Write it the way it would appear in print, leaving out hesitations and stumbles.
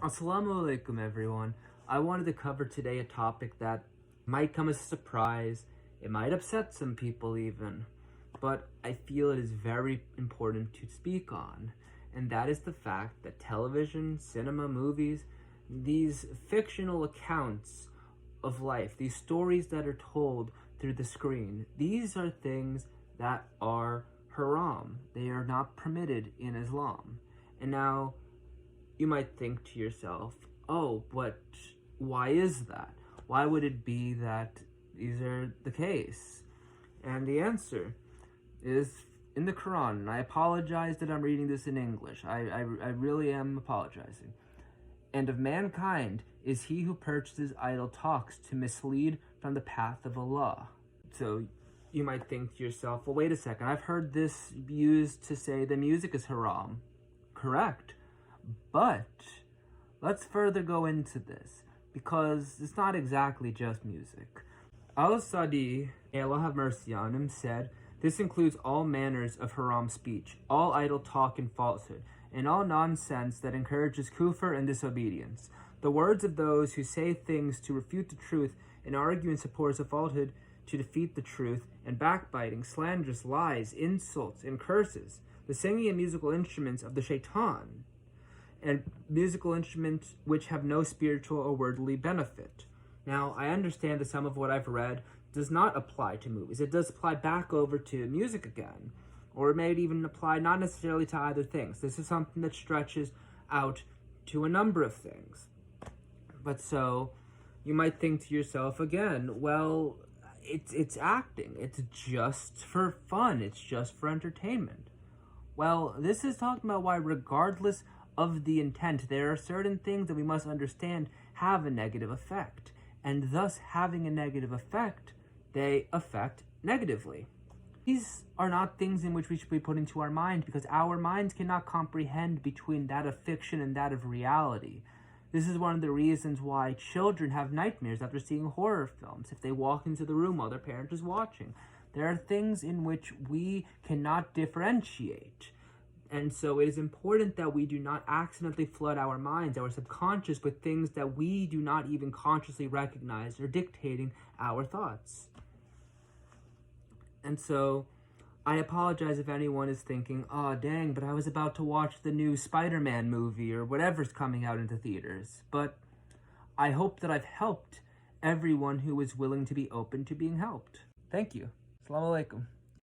Assalamu alaikum, everyone. I wanted to cover today a topic that might come as a surprise. It might upset some people even, but I feel it is very important to speak on. And that is the fact that television, cinema, movies, these fictional accounts of life, these stories that are told through the screen, these are things that are haram. They are not permitted in Islam. And now, you might think to yourself, oh, but why is that? Why would it be that these are the case? And the answer is in the Quran. And I apologize that I'm reading this in English. I really am apologizing. And of mankind is he who purchases idle talks to mislead from the path of Allah. So you might think to yourself, well, wait a second. I've heard this used to say the music is haram. Correct. But let's further go into this, because it's not exactly just music. Al-Sadi, may Allah have mercy on him, said, "This includes all manners of haram speech, all idle talk and falsehood, and all nonsense that encourages kufr and disobedience. The words of those who say things to refute the truth and argue in support of falsehood to defeat the truth, and backbiting, slanders, lies, insults, and curses, the singing and musical instruments of the shaitan, and musical instruments which have no spiritual or worldly benefit." Now, I understand that some of what I've read does not apply to movies. It does apply back over to music again, or it may even apply not necessarily to either things. This is something that stretches out to a number of things. But so, you might think to yourself again, well, it's acting. It's just for fun. It's just for entertainment. Well, this is talking about why, regardless of the intent, there are certain things that we must understand have a negative effect, and thus having a negative effect, they affect negatively. These are not things in which we should be put into our mind, because our minds cannot comprehend between that of fiction and that of reality. This is one of the reasons why children have nightmares after seeing horror films, if they walk into the room while their parent is watching. There are things in which we cannot differentiate. And so it is important that we do not accidentally flood our minds, our subconscious, with things that we do not even consciously recognize or dictating our thoughts. And so I apologize if anyone is thinking, oh, dang, but I was about to watch the new Spider-Man movie or whatever's coming out into theaters. But I hope that I've helped everyone who is willing to be open to being helped. Thank you. Assalamu alaikum.